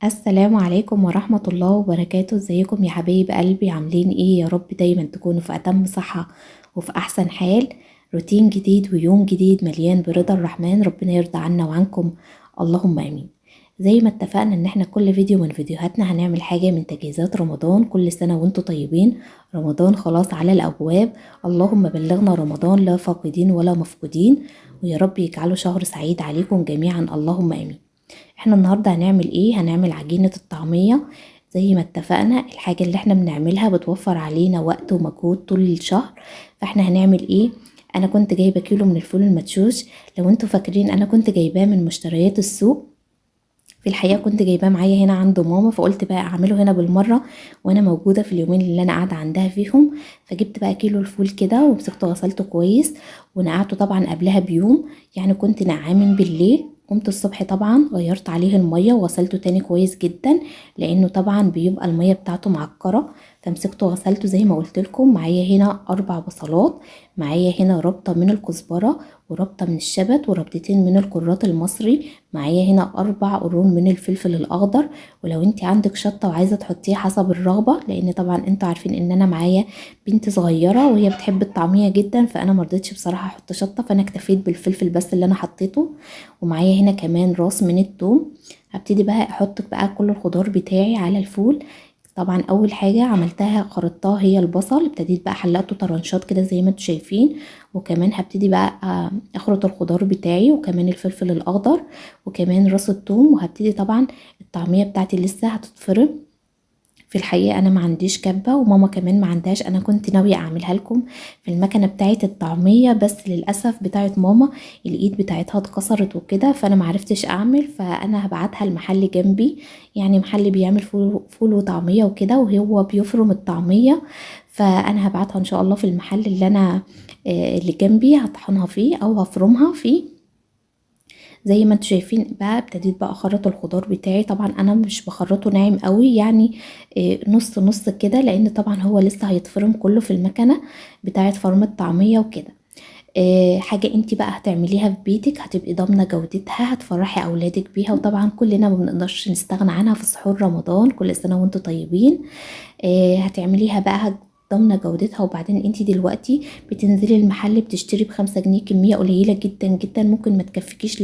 السلام عليكم ورحمة الله وبركاته. ازيكم يا حبايب قلبي؟ عاملين ايه؟ يا رب دايما تكونوا في اتم صحة وفي احسن حال. روتين جديد ويوم جديد مليان برضا الرحمن، ربنا يرضى عنا وعنكم، اللهم امين. زي ما اتفقنا ان احنا كل فيديو من فيديوهاتنا هنعمل حاجة من تجهيزات رمضان. كل سنة وانتم طيبين، رمضان خلاص على الابواب. اللهم بلغنا رمضان لا فاقدين ولا مفقودين، ويا رب يجعله شهر سعيد عليكم جميعا، اللهم امين. احنا النهاردة هنعمل ايه؟ هنعمل عجينة الطعمية. زي ما اتفقنا الحاجة اللي احنا بنعملها بتوفر علينا وقت ومجهود طول الشهر. فاحنا هنعمل ايه؟ انا كنت جايبة كيلو من الفول المدشوش. لو انتوا فاكرين انا كنت جايباه من مشتريات السوق. في الحقيقة كنت جايباه معايا هنا عند ماما، فقلت بقى اعمله هنا بالمرة وانا موجودة في اليومين اللي انا قاعدة عندها فيهم. فجبت بقى كيلو الفول كده ومسكته غسلته كويس ونقعته طبعا قبلها بيوم. يعني كنت نقعاه من بالليل. قمت الصبح طبعا غيرت عليه المية وغسلته تاني كويس جدا، لانه طبعا بيبقى المية بتاعته معكرة. فمسكته وغسلته زي ما قلت لكم. معايا هنا 4 بصلات، معايا هنا ربطة من الكزبرة وربطة من الشبت وربطتين من الكرات المصري، معايا هنا 4 قرون من الفلفل الاخضر. ولو انت عندك شطة وعايزة تحطيها حسب الرغبة، لان طبعا انتوا عارفين ان انا معايا بنت صغيرة وهي بتحب الطعمية جدا، فانا مرضتش بصراحة احط شطة، فانا اكتفيت بالفلفل بس اللي انا حطيته. ومعايا هنا كمان راس من الثوم. هبتدي بقى احط بقى كل الخضار بتاعي على الفول. طبعا اول حاجة عملتها خرطتها هي البصل، ابتديت بقى حلقته طرنشات كده زي ما انتوا شايفين. وكمان هبتدي بقى اخرط الخضار بتاعي وكمان الفلفل الاخضر وكمان راس الثوم. وهبتدي طبعا الطعمية بتاعتي لسه هتتفرم. في الحقيقة أنا ما عنديش كبة وماما كمان ما عندهاش. أنا كنت ناوية أعملها لكم في المكنة بتاعة الطعمية، بس للأسف بتاعة ماما الإيد بتاعتها اتكسرت وكده، فأنا معرفتش أعمل. فأنا هبعتها المحل جنبي، يعني محل بيعمل فول وطعمية وكده، وهو بيفرم الطعمية. فأنا هبعتها إن شاء الله في المحل اللي أنا اللي جنبي هطحنها فيه أو هفرمها فيه. زي ما انتوا شايفين بقى ابتديت بقى اخرط الخضار بتاعي. طبعا انا مش بخرطه ناعم قوي، يعني نص نص كده، لان طبعا هو لسه هيتفرم كله في المكنه بتاعه فرم الطعميه وكده. حاجه انت بقى هتعمليها في بيتك هتبقي ضامنه جودتها، هتفرحي اولادك بيها. وطبعا كلنا ما بنقدرش نستغنى عنها في سحور رمضان. كل سنه وانتوا طيبين. هتعملي بقى ضامنة جودتها. وبعدين انتي دلوقتي بتنزلي المحل بتشتري ب5 جنيه كمية قليلة جدا جدا، ممكن ما تكفيكيش.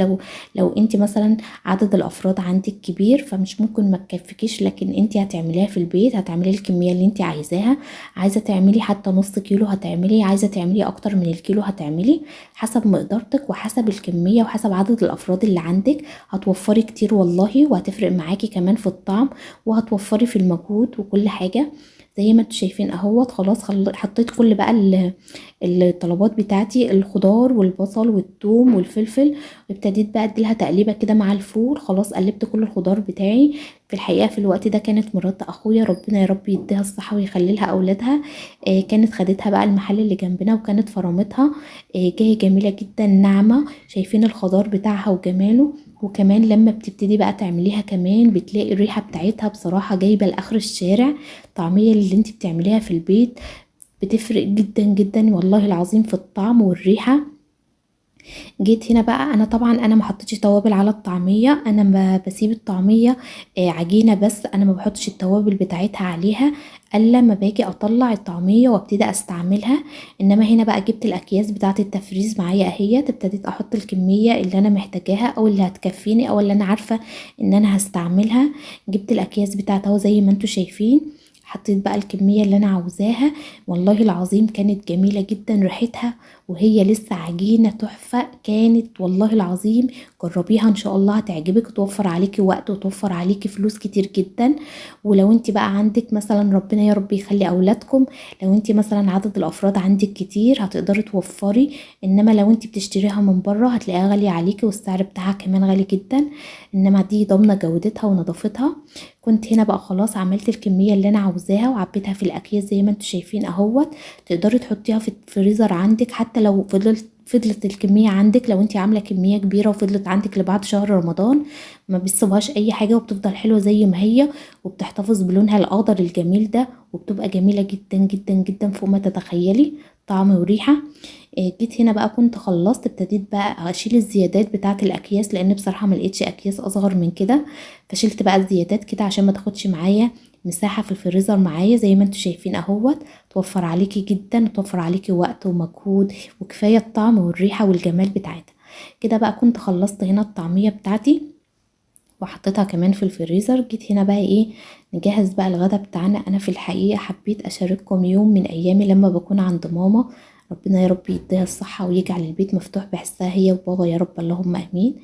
لو انتي مثلا عدد الافراد عندك كبير فمش ممكن ما تكفيكيش، لكن انتي هتعمليها في البيت، هتعملي الكمية اللي انتي عايزاها. عايزة تعملي حتى نص كيلو هتعملي، عايزة تعملي اكتر من الكيلو هتعملي، حسب مقدرتك وحسب الكمية وحسب عدد الافراد اللي عندك. هتوفري كتير والله، وهتفرق معاكي كمان في الطعم، وهتوفري في المجهود وكل حاجة. زي ما انتوا شايفين اهوت. خلاص حطيت كل بقى الطلبات بتاعتي، الخضار والبصل والثوم والفلفل. وابتديت بقى اديلها تقليبه كده مع الفول. خلاص قلبت كل الخضار بتاعي. في الحقيقه في الوقت ده كانت مرات اخويا، ربنا يا رب يديها الصحه ويخلي لها اولادها، كانت خدتها بقى المحل اللي جنبنا وكانت فرمتها. جايه جميله جدا ناعمه، شايفين الخضار بتاعها وجماله. وكمان لما بتبتدي بقى تعمليها كمان بتلاقي الريحه بتاعتها بصراحه جايبه لاخر الشارع. الطعمية اللي انت بتعمليها في البيت بتفرق جدا جدا والله العظيم في الطعم والريحة. جيت هنا بقى انا طبعا انا ما حطيتش توابل على الطعمية. انا بسيب الطعمية عجينة بس، انا ما بحطش التوابل بتاعتها عليها الا لما باجي اطلع الطعمية وابتدي استعملها. انما هنا بقى جبت الاكياس بتاعه التفريز معايا اهيت، ابتديت احط الكمية اللي انا محتاجاها او اللي هتكفيني او اللي انا عارفة ان انا هستعملها. جبت الاكياس بتاعتها زي ما انتوا شايفين. حطيت بقى الكمية اللي انا عاوزاها. والله العظيم كانت جميلة جدا ريحتها، وهي لسه عجينة تحفة كانت والله العظيم. جربيها ان شاء الله هتعجبك وتوفر عليكي وقت وتوفر عليكي فلوس كتير جدا. ولو انت بقى عندك مثلا ربنا يا رب يخلي اولادكم، لو انت مثلا عدد الافراد عندك كتير هتقدري توفري. انما لو انت بتشتريها من بره هتلاقيها غالية عليكي والسعر بتاعها كمان غالي جدا. انما دي ضامنة جودتها ونظافتها. كنت هنا بقى خلاص عملت الكمية اللي انا عاوزاها وعبيتها في الاكياس زي ما انتوا شايفين اهوت. تقدري تحطيها في الفريزر عندك حتى لو فضلت الكمية عندك. لو انت عاملة كمية كبيرة وفضلت عندك لبعد شهر رمضان ما بيصيبهاش اي حاجة وبتفضل حلوة زي ما هي، وبتحتفظ بلونها الاخضر الجميل ده، وبتبقى جميلة جدا جدا جدا فوق ما تتخيلي. طعم وريحة. جيت هنا بقى كنت خلصت، ابتديت بقى اشيل الزيادات بتاعه الاكياس، لان بصراحه ما لقيتش اكياس اصغر من كده، فشلت بقى الزيادات كده عشان ما تاخدش معايا مساحه في الفريزر معايا. زي ما انتم شايفين اهوت، توفر عليكي جدا وتوفر عليكي وقت ومجهود، وكفايه الطعم والريحه والجمال بتاعتها. كده بقى كنت خلصت هنا الطعميه بتاعتي وحطيتها كمان في الفريزر. جيت هنا بقى ايه، نجهز بقى الغدا بتاعنا. انا في الحقيقة حبيت اشارككم يوم من ايامي لما بكون عند ماما، ربنا يا رب يديها الصحة ويجعل البيت مفتوح بحسها هي وبابا يا رب، اللهم امين.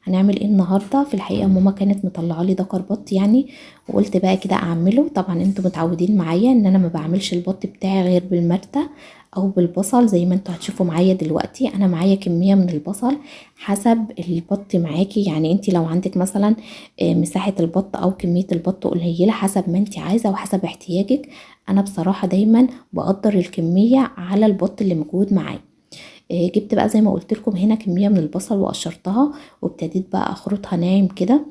هنعمل ايه النهارده؟ في الحقيقه ماما كانت مطلعه لي دكر بط يعني، وقلت بقى كده اعمله. طبعا انتوا متعودين معايا ان انا ما بعملش البط بتاعي غير بالمرتة او بالبصل، زي ما انتوا هتشوفوا معايا دلوقتي. انا معايا كميه من البصل حسب البط معاكي، يعني انت لو عندك مثلا مساحه البط او كميه البط قليله حسب ما انت عايزه وحسب احتياجك. انا بصراحه دايما بقدر الكميه على البط اللي موجود معايا. جبت بقى زي ما قلت لكم هنا كميه من البصل وقشرتها، وابتديت بقى اخرطها ناعم كده.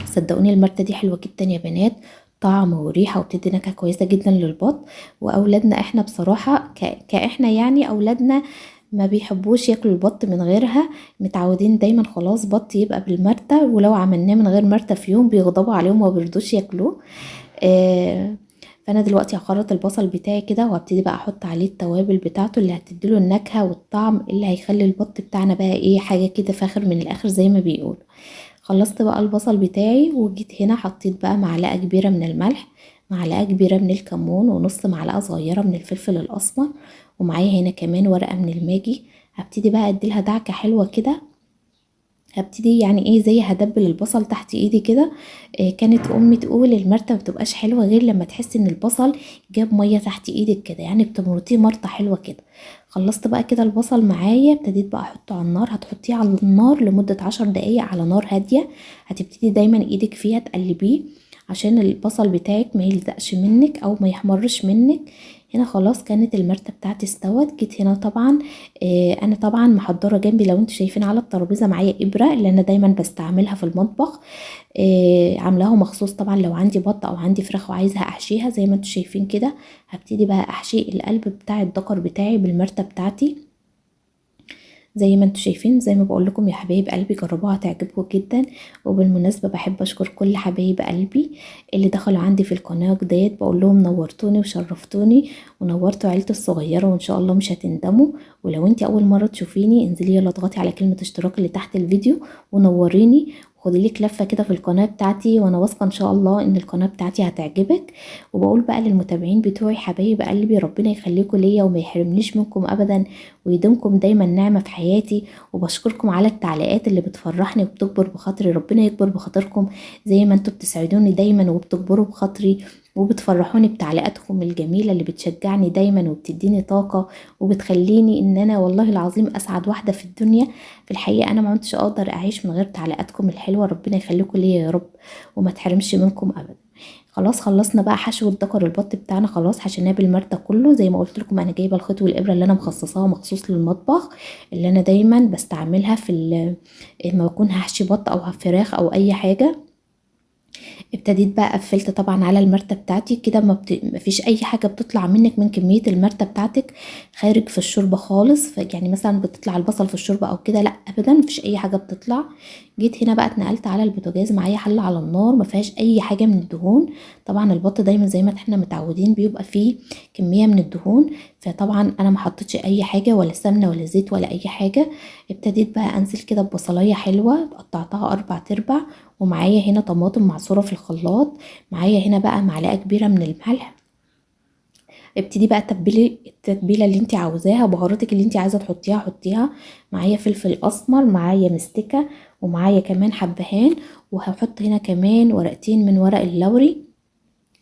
صدقوني المرتة دي حلوة جدا يا بنات، طعم وريحة وبتدي نكهة كويسة جدا للبط. واولادنا احنا بصراحة كاحنا يعني اولادنا ما بيحبوش ياكلوا البط من غيرها، متعودين دايما خلاص بط يبقى بالمرتة، ولو عملناه من غير مرتة في يوم بيغضبوا عليهم وما بيرضوش ياكلوه. آه فانا دلوقتي هخرط البصل بتاعي كده، وهبتدي بقى احط عليه التوابل بتاعته اللي هتديله النكهة والطعم اللي هيخلي البط بتاعنا بقى ايه، حاجة كده فاخر من الاخر زي ما بيقولوا. خلصت بقى البصل بتاعي، وجيت هنا حطيت بقى معلقة كبيرة من الملح، معلقة كبيرة من الكمون، ونص معلقة صغيرة من الفلفل الأسمر، ومعايا هنا كمان ورقة من الماجي. هبتدي بقى اديلها دعكة حلوة كده، هبتدي يعني ايه زي هدبل البصل تحت ايدي كده. كانت امي تقول المرتة ما بتبقاش حلوة غير لما تحس ان البصل جاب مية تحت ايدك كده، يعني بتمرطيه مرطة حلوة كده. خلصت بقى كده البصل معايا، ابتديت بقى احطه على النار. هتحطيه على النار لمدة 10 دقايق على نار هادية. هتبتدي دايما ايدك فيها تقلبيه عشان البصل بتاعك ما يلزقش منك او ما يحمرش منك. هنا خلاص كانت المرتة بتاعتي استوت. جيت هنا طبعا انا طبعا محضره جنبي، لو انتوا شايفين على الترابيزه معايا ابره اللي انا دايما بستعملها في المطبخ، عاملاها مخصوص طبعا لو عندي بط او عندي فراخ وعايزها احشيها زي ما انتوا شايفين كده. هبتدي بقى احشي القلب بتاع الدكر بتاعي بالمرتة بتاعتي زي ما انتوا شايفين. زي ما بقول لكم يا حبايب قلبي جربوها هتعجبكم جدا. وبالمناسبه بحب اشكر كل حبايب قلبي اللي دخلوا عندي في القناه ديت، بقول لهم نورتوني وشرفتوني ونورتوا عيلتي الصغيره، وان شاء الله مش هتندموا. ولو انت اول مره تشوفيني انزلي يلا اضغطي على كلمه اشتراك اللي تحت الفيديو ونوريني، خدي لك لفه كده في القناه بتاعتي، وانا واثقه ان شاء الله ان القناه بتاعتي هتعجبك. وبقول بقى للمتابعين بتوعي حبايب قلبي ربنا يخليكم ليا وما يحرمنيش منكم ابدا، ويدومكم دايما نعمه في حياتي. وبشكركم على التعليقات اللي بتفرحني وبتكبر بخاطري، ربنا يكبر بخاطركم زي ما انتوا بتسعدوني دايما وبتكبروا بخاطري وبتفرحوني بتعليقاتكم الجميله اللي بتشجعني دايما وبتديني طاقه وبتخليني ان انا والله العظيم اسعد واحده في الدنيا. في الحقيقه انا ما كنتش اقدر اعيش من غير تعليقاتكم الحلوه، ربنا يخليكم ليا يا رب وما تحرمش منكم ابدا. خلاص خلصنا بقى حشو الدكر البط بتاعنا، خلاص حشيناه بالمرتة كله. زي ما قلت لكم انا جايبه الخيط والابره اللي انا مخصصاها مخصوص للمطبخ، اللي انا دايما بستعملها في لما بكون هحشي بط او فراخ او اي حاجه. ابتديت بقى قفلت طبعا على المرتة بتاعتي كده، مفيش اي حاجة بتطلع منك من كمية المرتة بتاعتك خارج في الشوربة خالص. يعني مثلا بتطلع البصل في الشوربة او كده، لا ابدا مفيش اي حاجة بتطلع. جيت هنا بقى اتنقلت على البوتاجاز، معايا حلة على النار مفيهاش اي حاجة من الدهون. طبعا البط دايما زي ما احنا متعودين بيبقى فيه كمية من الدهون، فطبعا انا ما حطيتش اي حاجة ولا سمنة ولا زيت ولا اي حاجة. ابتديت بقى انزل كده ببصلاية حلوة قطعتها 4 تربع، ومعايا هنا طماطم معصورة في الخلاط، معايا هنا بقى معلقة كبيرة من الملح. ابتدي بقى تبلي التتبيلة اللي انت عاوزاها، بهاراتك اللي انت عايزة تحطيها حطيها. معايا فلفل اسمر، معايا مستكة، ومعايا كمان حبهان، وهحط هنا كمان ورقتين من ورق اللوري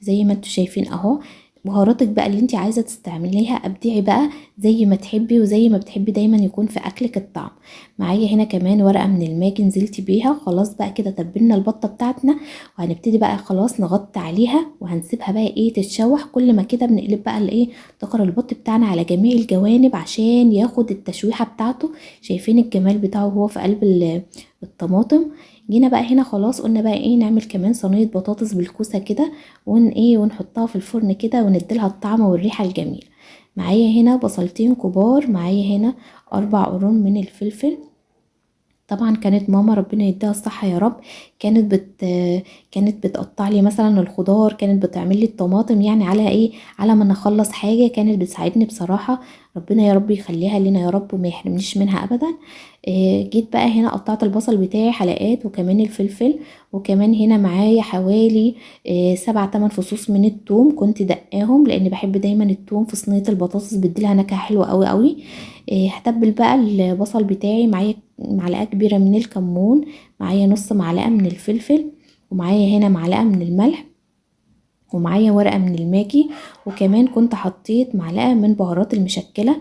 زي ما انتوا شايفين اهو. بهاراتك بقى اللي انت عايزه تستعمليها ابدعي بقى زي ما تحبي وزي ما بتحبي دايما يكون في اكلك الطعم. معايا هنا كمان ورقه من الماجي نزلت بيها. خلاص بقى كده تبلنا البطه بتاعتنا، وهنبتدي بقى خلاص نغطي عليها وهنسيبها بقى ايه تتشوح. كل ما كده بنقلب بقى الايه دكر البط بتاعنا على جميع الجوانب عشان ياخد التشويحه بتاعته. شايفين الجمال بتاعه وهو في قلب الطماطم. جينا بقى هنا خلاص قلنا بقى ايه نعمل كمان صينيه بطاطس بالكوسه كده ون ايه ونحطها في الفرن كده ونديلها الطعم والريحه الجميله. معايا هنا بصلتين كبار، معايا هنا 4 قرون من الفلفل. طبعا كانت ماما ربنا يديها الصحة يا رب كانت بتقطع لي مثلا الخضار، كانت بتعمل لي الطماطم، يعني على ايه، على ما نخلص حاجة كانت بتساعدني بصراحة. ربنا يا رب يخليها لنا يا رب وما يحرمنيش منها ابدا. جيت بقى هنا قطعت البصل بتاعي حلقات، وكمان الفلفل، وكمان هنا معايا حوالي 7 8 فصوص من الثوم، كنت دقاهم لان بحب دايما الثوم في صينية البطاطس، بيديلها نكهة حلوة قوي قوي. هتبل بقى البصل بتاعي، معايا معلقة كبيرة من الكمون، معايا نص معلقة من الفلفل، ومعايا هنا معلقة من الملح، ومعايا ورقة من الماجي، وكمان كنت حطيت معلقة من بهارات المشكلة.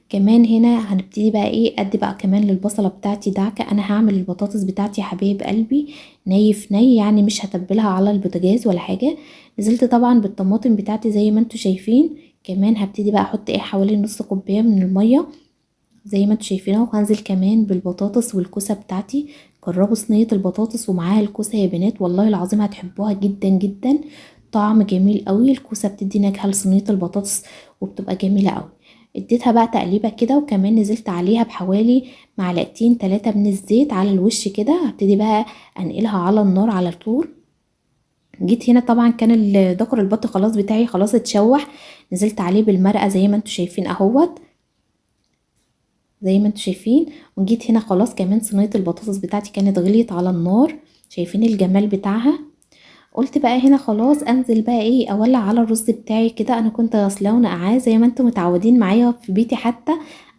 كمان هنا هنبتدي بقى ايه، ادي بقى كمان للبصلة بتاعتي دعكة. انا هعمل البطاطس بتاعتي يا حبايب قلبي ني في ني، يعني مش هتبلها على البوتاجاز ولا حاجة. نزلت طبعا بالطماطم بتاعتي زي ما انتوا شايفين. كمان هبتدي بقى احط ايه حوالي نص كوباية من المية زي ما انتوا شايفين، وهنزل كمان بالبطاطس والكوسه بتاعتي. جربوا صينيه البطاطس ومعاها الكوسه يا بنات، والله العظيم هتحبوها جدا جدا. طعم جميل قوي، الكوسه بتدي نكهه لصينيه البطاطس وبتبقى جميله قوي. اديتها بقى تقليبه كده، وكمان نزلت عليها بحوالي معلقتين 3 من الزيت على الوش كده. هبتدي بقى انقلها على النار على طول. جيت هنا طبعا كان دكر البط خلاص بتاعي خلاص اتشوح، نزلت عليه بالمرقه زي ما انتوا شايفين اهوت، زي ما انتوا شايفين. وجيت هنا خلاص كمان صينيه البطاطس بتاعتي كانت غليت على النار، شايفين الجمال بتاعها. قلت بقى هنا خلاص انزل بقى ايه اولع على الرز بتاعي كده. انا كنت غسلاه ونقعاه زي ما انتم متعودين معايا في بيتي، حتى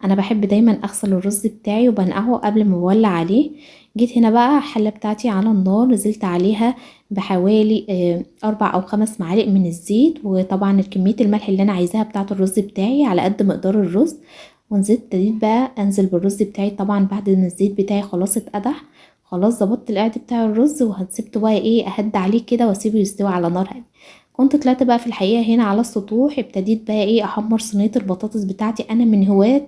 انا بحب دايما اغسل الرز بتاعي وبنقعه قبل ما اولع عليه. جيت هنا بقى الحله بتاعتي على النار، نزلت عليها بحوالي 4 أو 5 معالق من الزيت، وطبعا كميه الملح اللي انا عايزاها بتاعه الرز بتاعي على قد مقدار الرز. ونزلت ابتديت بقى انزل بالرز بتاعي طبعا بعد ما الزيت بتاعي خلاص اتقدح. خلاص ظبطت القعد بتاع الرز، وهسيبته بقى ايه اهد عليه كده واسيبه يستوي على نار هاديه. كنت طلعت بقى في الحقيقه هنا على السطوح، ابتديت بقى ايه احمر صينيه البطاطس بتاعتي. انا من هواة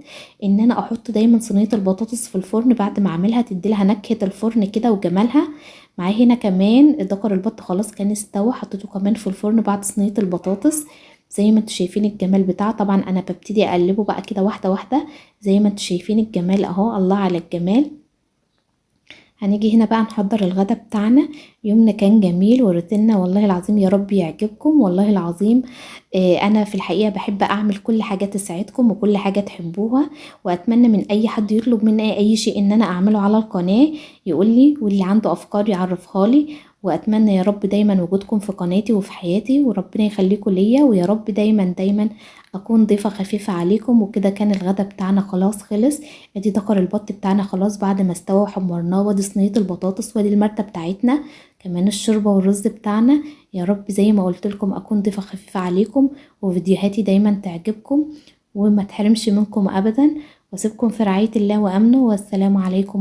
ان انا احط دايما صينيه البطاطس في الفرن بعد ما اعملها، تديلها نكهه الفرن كده وجمالها. معايا هنا كمان دكر البط خلاص كان استوى، حطيته كمان في الفرن بعد صينيه البطاطس زي ما انتوا شايفين الجمال بتاعه. طبعا انا ببتدي اقلبه بقى كده واحده واحده زي ما انتوا شايفين الجمال اهو، الله على الجمال. هنيجي هنا بقى نحضر الغدا بتاعنا. يومنا كان جميل وروتيننا والله العظيم يا رب يعجبكم والله العظيم. انا في الحقيقة بحب اعمل كل حاجة تساعدكم وكل حاجة تحبوها، واتمنى من اي حد يطلب مني اي شيء ان انا اعمله على القناة يقول لي، واللي عنده افكار يعرفها لي. واتمنى يا رب دايما وجودكم في قناتي وفي حياتي، وربنا يخليكم ليا، ويا رب دايما دايما اكون ضيفة خفيفة عليكم. وكده كان الغدا بتاعنا خلاص خلص. ادي دكر البط بتاعنا خلاص بعد ما استوى وحمرناه، وادي صينيه البطاطس، وادي المرتة بتاعتنا، كمان الشوربه والرز بتاعنا. يا رب زي ما قلت لكم اكون ضيفه خفيفه عليكم، وفيديوهاتي دايما تعجبكم وما تحرمش منكم ابدا. واسيبكم في رعايه الله وامنه، والسلام عليكم.